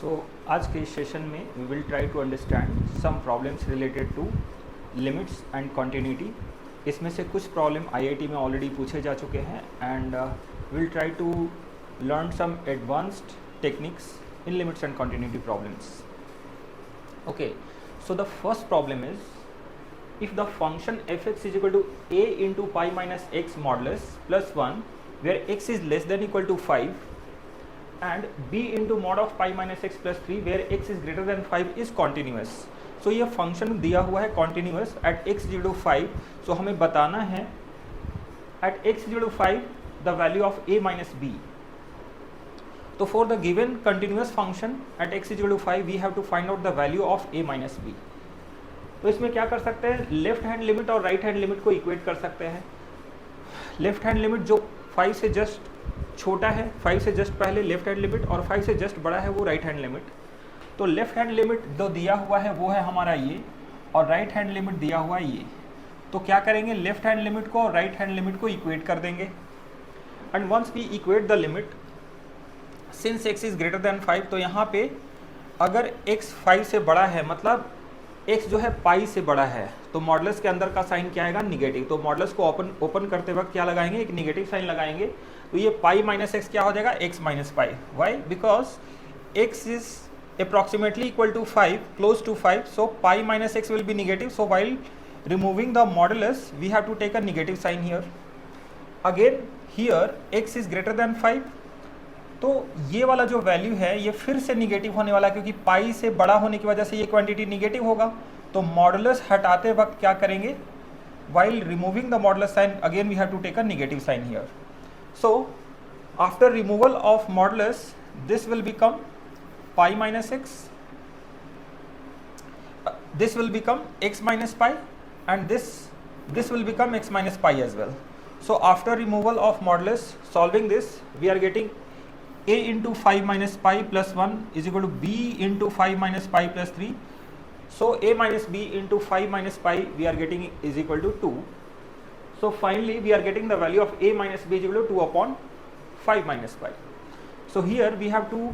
आज के इस सेशन में we will try to understand some problems related to limits and continuity. इसमें से कुछ प्रॉब्लम आईआईटी में ऑलरेडी पूछे जा चुके हैं and will try to learn some advanced techniques in limits and continuity problems. Okay, so the first problem is if the function fx is equal to a into pi minus x modulus plus 1 where x is less than equal to 5 and b into mod of pi minus x plus 3 where x is greater than 5 is continuous. So ये function दिया हुआ है continuous at x is equal to 5. So हमें बताना है at x is equal to 5 the value of a minus b. तो for the given continuous function at x is equal to 5 we have to find out the value of a minus b. तो इसमें क्या कर सकते हैं, left hand limit और right hand limit को equate कर सकते हैं. लेफ्ट हैंड लिमिट जो 5 से जस्ट छोटा है, 5 से जस्ट पहले लेफ्ट हैंड लिमिट और 5 से जस्ट बड़ा है वो राइट हैंड लिमिट. तो लेफ्ट हैंड लिमिट जो दिया हुआ है वो है हमारा ये और राइट हैंड लिमिट दिया हुआ है ये. तो क्या करेंगे, लेफ्ट हैंड लिमिट को और राइट हैंड लिमिट को इक्वेट कर देंगे and once we equate the limit since x is greater than 5 तो यहाँ पे अगर x 5 से बड़ा है मतलब x जो है पाई से बड़ा है तो मॉडुलस के अंदर का साइन क्या आएगा, निगेटिव. तो मॉडुलस को ओपन करते वक्त क्या लगाएंगे, एक निगेटिव साइन लगाएंगे. तो ये पाई माइनस एक्स क्या हो जाएगा, x minus pi. Why, because x is approximately equal to 5, close to 5, so pi minus x will be negative. So while removing the modulus we have to take a negative sign here. Again here x is greater than 5 तो ये वाला जो value है ये फिर से negative होने वाला है क्योंकि पाई से बड़ा होने की वजह से ये क्वांटिटी निगेटिव होगा. तो मॉडुलस हटाते वक्त क्या करेंगे, while removing the modulus sign again we have to take a negative sign here. So after removal of modulus this will become pi minus x, this will become x minus pi and this will become x minus pi as well. So after removal of modulus, solving this we are getting a into 5 minus pi plus 1 is equal to b into 5 minus pi plus 3. So a minus b into 5 minus pi we are getting is equal to 2. So finally we are getting the value of a minus b is equal to 2 upon 5 minus pi. So here we have to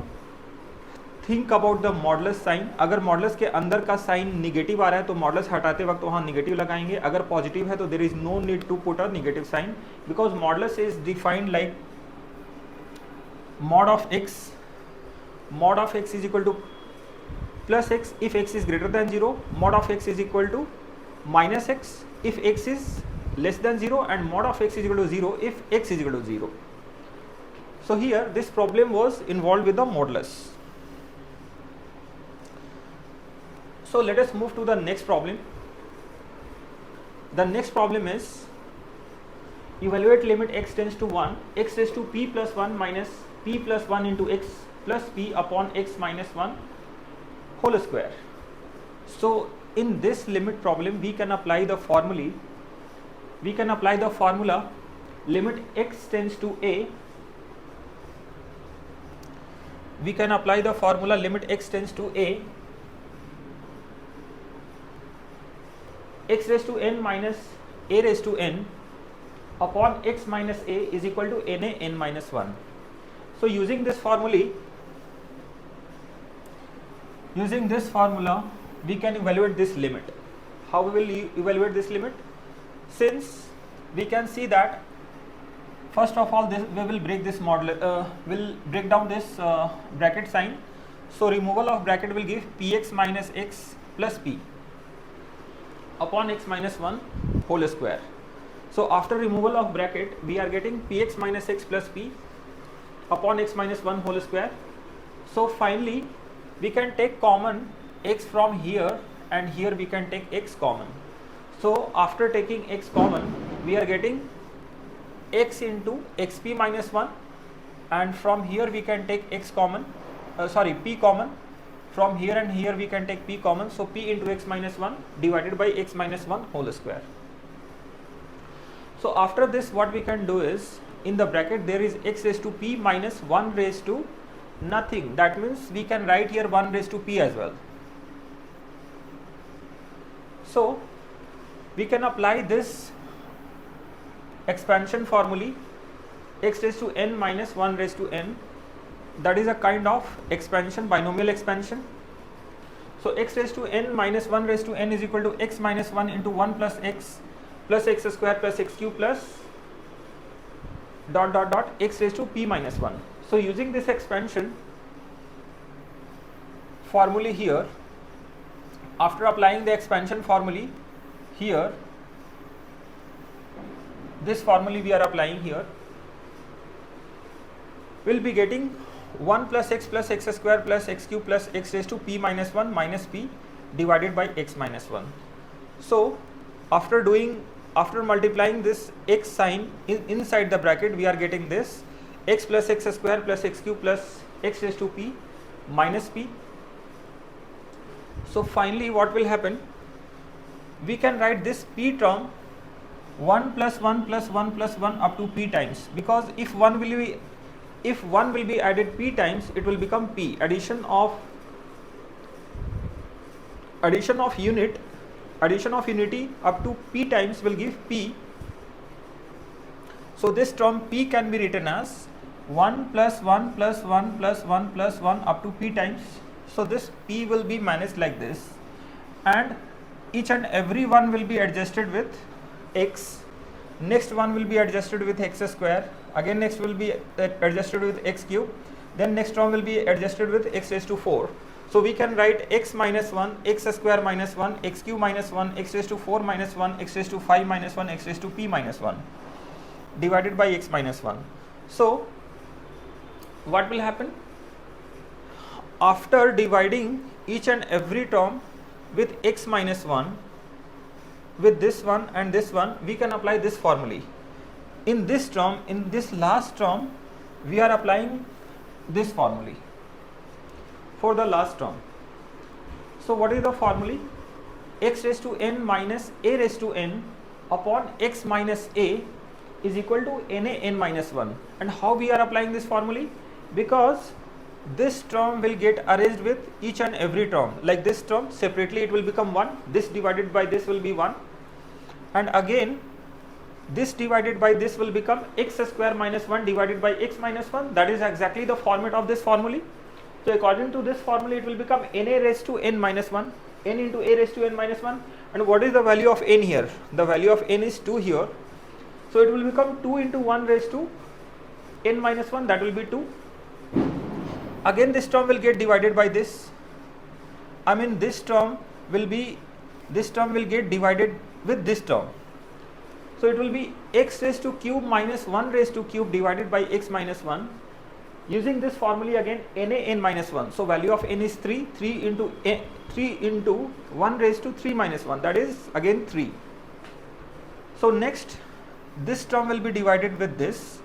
think about the modulus sign. अगर modulus के अंदर का sign negative आ रहा है तो modulus हटाते वक्त वहाँ निगेटिव लगाएंगे. अगर पॉजिटिव है तो there is no need to put a negative sign because modulus is defined like mod of x is equal to plus x if x is greater than 0, mod of x is equal to minus x if x is less than 0 and mod of x is equal to 0 if x is equal to 0. So here this problem was involved with the modulus. So let us move to the next problem. The next problem is evaluate limit x tends to 1, x raised to p plus 1 minus p plus 1 into x plus p upon x minus 1 whole square. So in this limit problem we can apply the formula limit x tends to a. We can apply the formula limit x tends to a, x raised to n minus a raised to n upon x minus a is equal to na n minus 1. So using this formula we can evaluate this limit. How we will evaluate this limit? Since we can see that first of all this we will break this will break down this bracket sign. So removal of bracket will give px minus x plus p upon x minus 1 whole square. So after removal of bracket we are getting px minus x plus p upon x minus 1 whole square. So finally we can take common x from here and here we can take x common. So after taking x common we are getting x into xp minus 1 and from here we can take x common, p common. From here and here we can take p common, so p into x minus 1 divided by x minus 1 whole square. So after this what we can do is in the bracket there is x raised to p minus 1 raised to nothing. That means we can write here 1 raised to p as well. So we can apply this expansion formula x raised to n minus 1 raised to n that is a kind of expansion, binomial expansion. So x raised to n minus 1 raised to n is equal to x minus 1 into 1 plus x square plus x cube plus dot dot dot x raised to p minus 1. So using this expansion formulae here, after applying the expansion formulae here, this formulae we are applying here, will be getting 1 plus x square plus x cube plus x raised to p minus 1 minus p divided by x minus 1. So after multiplying this x sign inside the bracket, we are getting this x plus x square plus x cube plus x raised to p minus p. So finally what will happen, we can write this p term 1 plus 1 plus 1 plus 1 up to p times, because if 1 will be added p times, it will become p. Addition of unity up to p times will give p. So this term p can be written as 1 plus 1 plus 1 plus 1 plus 1 up to p times. So this p will be managed like this, and each and every one will be adjusted with x. Next one will be adjusted with x square, again next will be adjusted with x cube, then next term will be adjusted with x raised to 4. So we can write x minus 1, x square minus 1, x cube minus 1, x raised to 4 minus 1, x raised to 5 minus 1, x raised to p minus 1 divided by x minus 1. So what will happen? After dividing each and every term with x minus 1, with this one and this one, we can apply this formulae. In this term, in this last term, we are applying this formulae for the last term. So what is the formulae? X raised to n minus a raised to n upon x minus a is equal to na n minus 1. And how we are applying this formulae? Because this term will get arranged with each and every term. Like this term separately it will become 1, this divided by this will be 1, and again this divided by this will become x square minus 1 divided by x minus 1. That is exactly the format of this formulae. So according to this formula, it will become na raised to n minus 1, n into a raised to n minus 1. And what is the value of n here? The value of n is 2 here. So it will become 2 into 1 raised to n minus 1, that will be 2. Again this term will get divided by this. This term will get divided with this term. So it will be x raised to cube minus 1 raised to cube divided by x minus 1. Using this formula again, na n minus 1. So value of n is 3. 3 into 1 raised to 3 minus 1. That is again 3. So next, this term will be divided with this.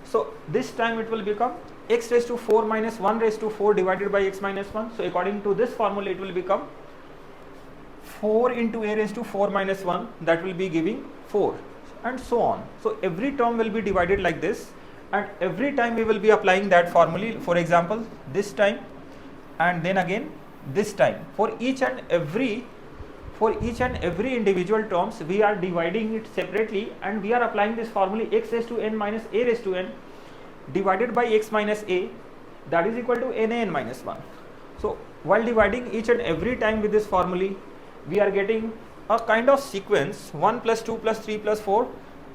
So this time it will become x raised to 4 minus 1 raised to 4 divided by x minus 1. So according to this formula, it will become 4 into a raised to 4 minus 1. That will be giving 4, and so on. So every term will be divided like this, and every time we will be applying that formula. For example, this time and then again this time. For each and every individual terms, we are dividing it separately, and we are applying this formula x raised to n minus a raised to n divided by x minus a, that is equal to na n minus 1. So while dividing each and every time with this formula, we are getting a kind of sequence 1 plus 2 plus 3 plus 4.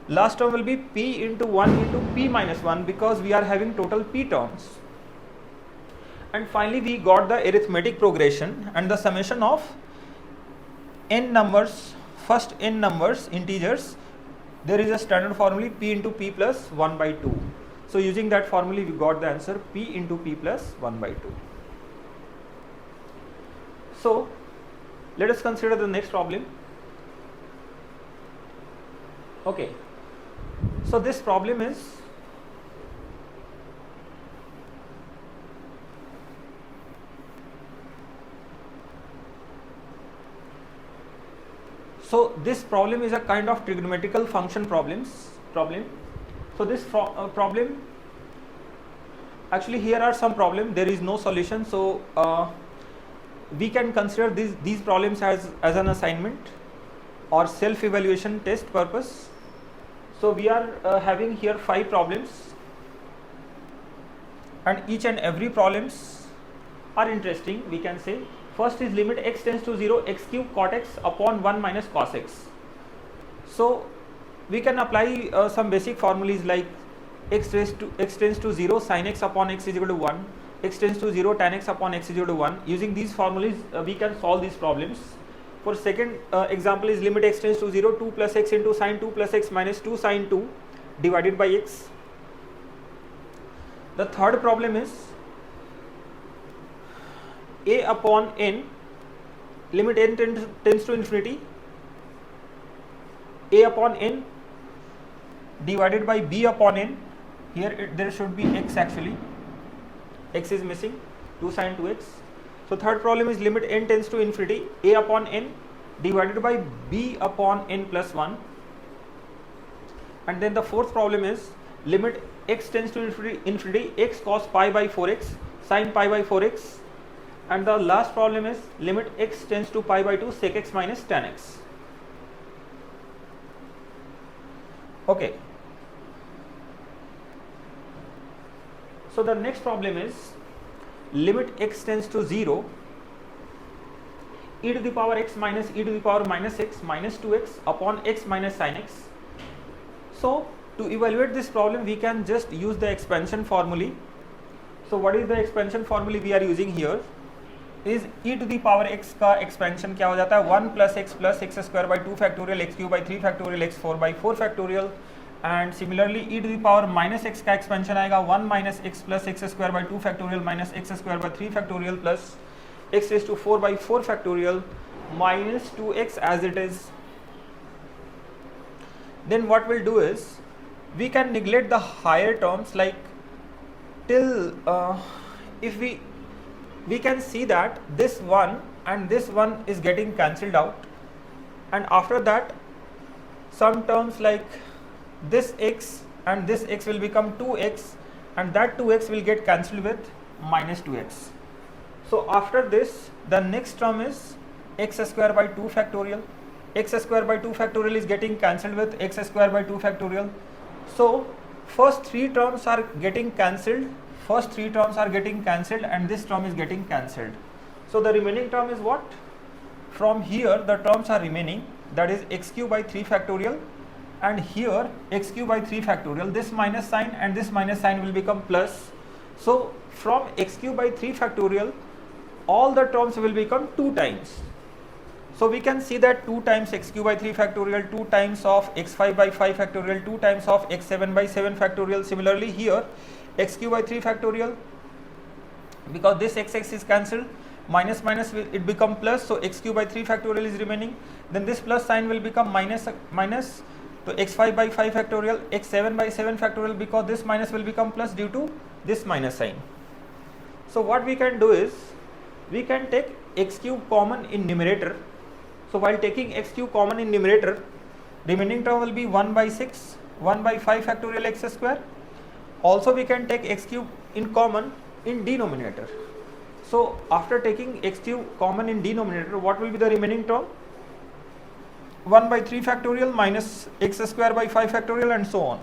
Last term will be p into 1 into p minus 1, because we are having total p terms. And finally we got the arithmetic progression and the summation of n numbers, first n numbers, integers. There is a standard formula p into p plus 1 by 2. So using that formula we got the answer p into p plus 1 by 2. So let us consider the next problem. Okay, so this problem is a kind of trigonometrical function problem. So this problem, actually here are some problem, there is no solution. So we can consider these problems as an assignment or self-evaluation test purpose. So we are having here 5 problems. and each and every problems are interesting. We can say first is limit x tends to 0 x cube cot x upon 1 minus cos x. So we can apply some basic formulas like x tends to 0 sin x upon x is equal to 1, x tends to 0 tan x upon x is equal to 1. Using these formulas we can solve these problems. For second example is limit x tends to 0 2 plus x into sin 2 plus x minus 2 sin 2 divided by x. The third problem is a upon n, limit n tends to infinity, a upon n divided by b upon n. Here there should be x, actually x is missing, 2 sin 2x. So third problem is limit n tends to infinity, a upon n divided by b upon n plus 1. And then the fourth problem is limit x tends to infinity x cos pi by 4x sin pi by 4x. And the last problem is limit x tends to pi by 2 sec x minus tan x. Okay. So the next problem is limit x tends to 0 e to the power x minus e to the power minus x minus 2x upon x minus sin x. So to evaluate this problem we can just use the expansion formula. So what is the expansion formula we are using here is e to the power x का expansion क्या हो जाता है 1 plus x square by 2 factorial x cube by 3 factorial x 4 by 4 factorial. And similarly e to the power minus x का expansion आएगा 1 minus x plus x square by 2 factorial minus x square by 3 factorial plus x raised to 4 by 4 factorial minus 2x as it is. Then what we'll do is we can neglect the higher terms, like till if we can see that this one and this one is getting cancelled out, and after that some terms like this x and this x will become 2x, and that 2x will get cancelled with minus 2x. So after this the next term is x square by 2 factorial. X square by 2 factorial is getting cancelled with x square by 2 factorial. So first three terms are getting cancelled, and this term is getting cancelled. So the remaining term is what? From here the terms are remaining, that is x cube by 3 factorial, and here x cube by 3 factorial, this minus sign and this minus sign will become plus. So from x cube by 3 factorial all the terms will become 2 times. So we can see that 2 times x cube by 3 factorial, 2 times of x5 by 5 factorial, 2 times of x7 by 7 factorial. Similarly here x cube by 3 factorial, because this xx is cancelled, minus minus will it become plus, so x cube by 3 factorial is remaining. Then this plus sign will become minus, so x5 by 5 factorial, x7 by 7 factorial, because this minus will become plus due to this minus sign. So what we can do is we can take x cube common in numerator. So while taking x cube common in numerator, remaining term will be 1 by 6, 1 by 5 factorial x square. Also we can take x cube in common in denominator. So after taking x cube common in denominator, what will be the remaining term? 1 by 3 factorial minus x square by 5 factorial, and so on.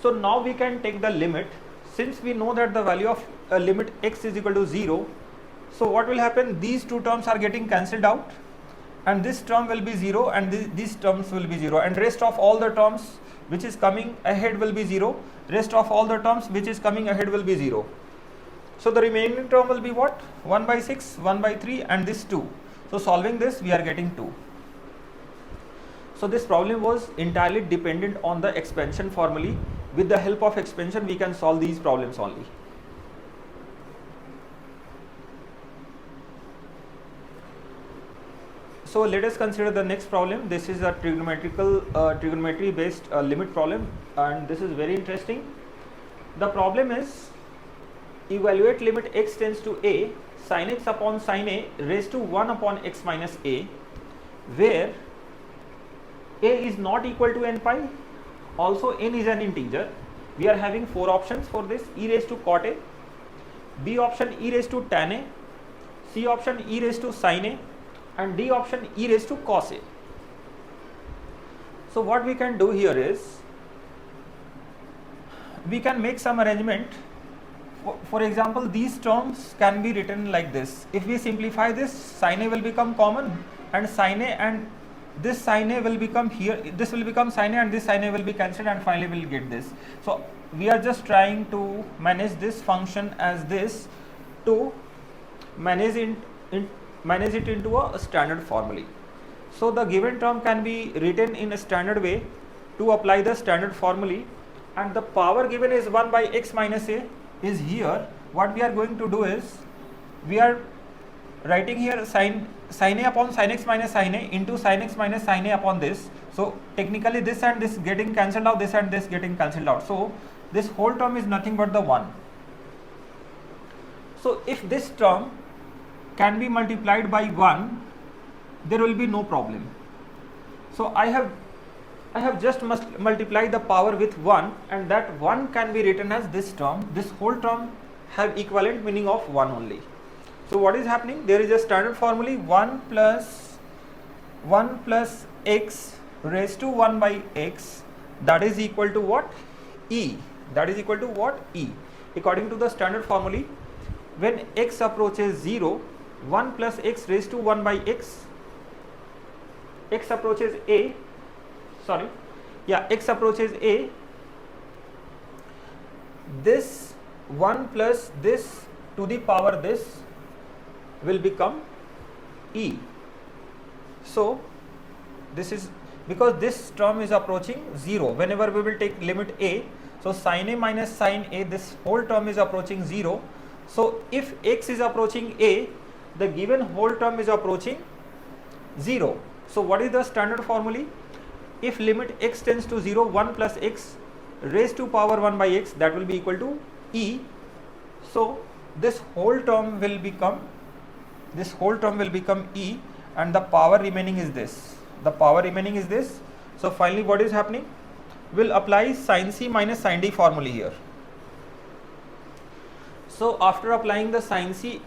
So now we can take the limit. Since we know that the value of limit x is equal to 0, so what will happen? These two terms are getting cancelled out, and this term will be 0, and these terms will be 0, and rest of all the terms which is coming ahead will be 0. Rest of all the terms which is coming ahead will be 0. So the remaining term will be what? 1 by 6, 1 by 3, and this 2. So solving this we are getting 2. So this problem was entirely dependent on the expansion formula. With the help of expansion we can solve these problems only. So let us consider the next problem. This is a trigonometry based limit problem, and this is very interesting. The problem is evaluate limit x tends to a sin x upon sin a raised to 1 upon x minus a, where a is not equal to n pi, also n is an integer. We are having 4 options for this: e raised to cot a, b option e raised to tan a, c option e raised to sin a, and d option e raised to cos a. So what we can do here is we can make some arrangement. For example, these terms can be written like this. If we simplify this, sin A will become common, and sin A and this sin A will become here, this will become sin A and this sin A will be cancelled, and finally we will get this. So we are just trying to manage this function as this to manage it into a standard formula. So the given term can be written in a standard way to apply the standard formula, and the power given is 1 by x minus a is here. What we are going to do is, we are writing here sin A upon sin x minus sin A into sin x minus sin A upon this. So technically this and this getting cancelled out, this and this getting cancelled out. So this whole term is nothing but the 1. So if this term can be multiplied by 1, there will be no problem. So I have just multiplied the power with 1, and that 1 can be written as this term. This whole term have equivalent meaning of 1 only. So what is happening? There is a standard formula, 1 plus x raised to 1 by x, that is equal to what? E. That is equal to what? E. According to the standard formula, when x approaches 0, 1 plus x raised to 1 by x approaches a, x approaches a, this 1 plus this to the power this will become e. So this is because this term is approaching 0 whenever we will take limit a. So sin a minus sin a, this whole term is approaching 0. So if x is approaching a, the given whole term is approaching 0. So what is the standard formula? If limit x tends to 0, 1 plus x raised to power 1 by x, that will be equal to e. So this whole term will become e, and the power remaining is this. So finally what is happening? We'll apply sin c minus sin d formula here. So after applying the sin c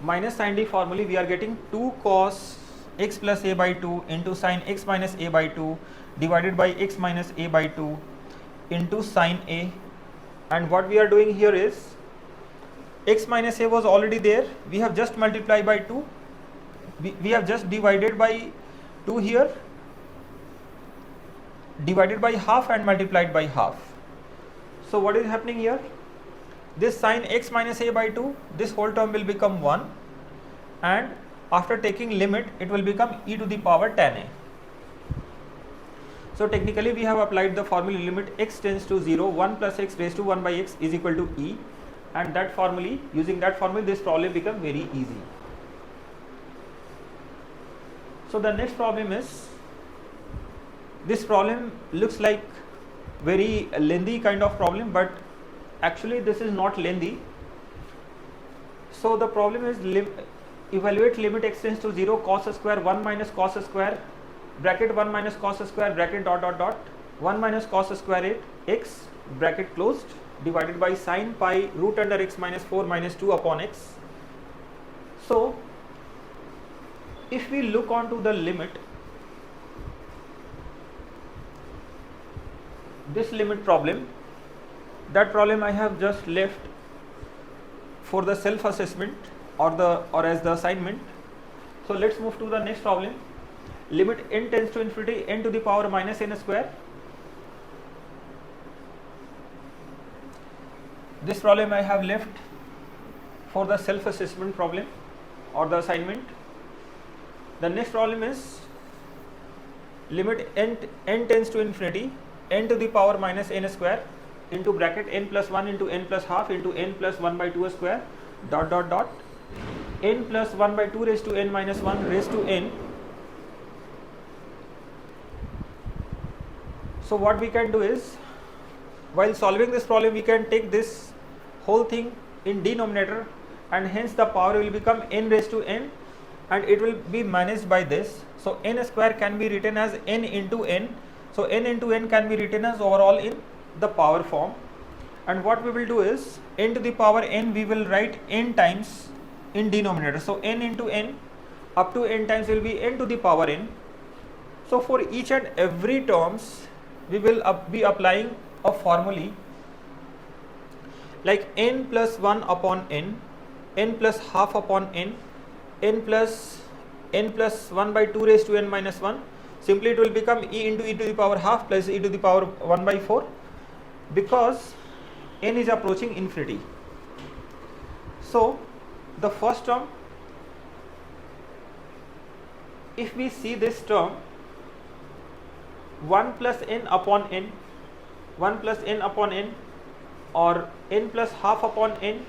minus sin d formula, we are getting 2 cos x plus a by 2 into sin x minus a by 2 divided by x minus a by 2 into sin a. And what we are doing here is, x minus a was already there, we have just multiplied by 2, we have just divided by 2 here, divided by half and multiplied by half. So what is happening here? This sin x minus a by 2, this whole term will become 1, and after taking limit it will become e to the power tan a. So technically we have applied the formula, limit x tends to 0, 1 plus x raised to 1 by x is equal to e, and that formula, using that formula, this problem become very easy. So the next problem is, this problem looks like very lengthy kind of problem, but actually this is not lengthy. So the problem is, evaluate limit x tends to 0, cos square 1 minus cos square bracket 1 minus cos square bracket dot dot dot 1 minus cos square x bracket closed divided by sin pi root under x minus 4 minus 2 upon x. So if we look onto the limit, this limit problem, that problem I have just left for the self assessment or as the assignment. So let's move to the next problem. Limit n tends to infinity, n to the power minus n square. This problem I have left for the self assessment problem or the assignment. The next problem is, limit n tends to infinity, n to the power minus n square into bracket n plus 1 into n plus half into n plus 1 by 2 square dot dot dot n plus 1 by 2 raised to n minus 1 raised to n. So what we can do is, while solving this problem, we can take this whole thing in denominator, and hence the power will become n raised to n, and it will be managed by this. So n square can be written as n into n. So n into n can be written as overall in the power form, and what we will do is, n to the power n we will write n times in denominator. So n into n up to n times will be n to the power n. So for each and every terms we will be applying a formula like n plus 1 upon n, n plus half upon n, n plus 1 by 2 raised to n minus 1. Simply it will become e into e to the power half plus e to the power 1 by 4, because n is approaching infinity. So the first term, if we see this term 1 plus n upon n, 1 plus n upon n, or n plus half upon n,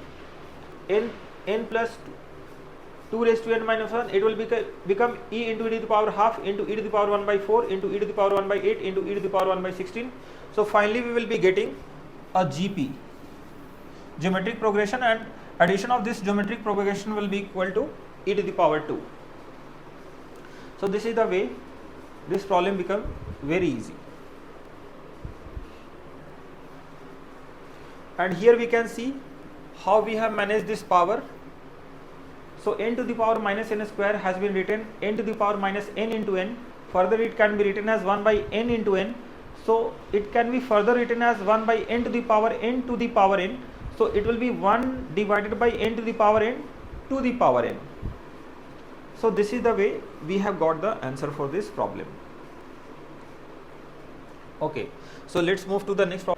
n plus 2 raised to n minus 1, it will become e into e to the power half into e to the power 1 by 4 into e to the power 1 by 8 into e to the power 1 by 16. So finally we will be getting a GP, geometric progression, and addition of this geometric progression will be equal to e to the power 2. So this is the way this problem become very easy. And here we can see how we have managed this power. So n to the power minus n square has been written n to the power minus n into n. Further it can be written as 1 by n into n. So it can be further written as 1 by n to the power n to the power n. So it will be 1 divided by n to the power n to the power n. So this is the way we have got the answer for this problem. Okay, so let's move to the next problem.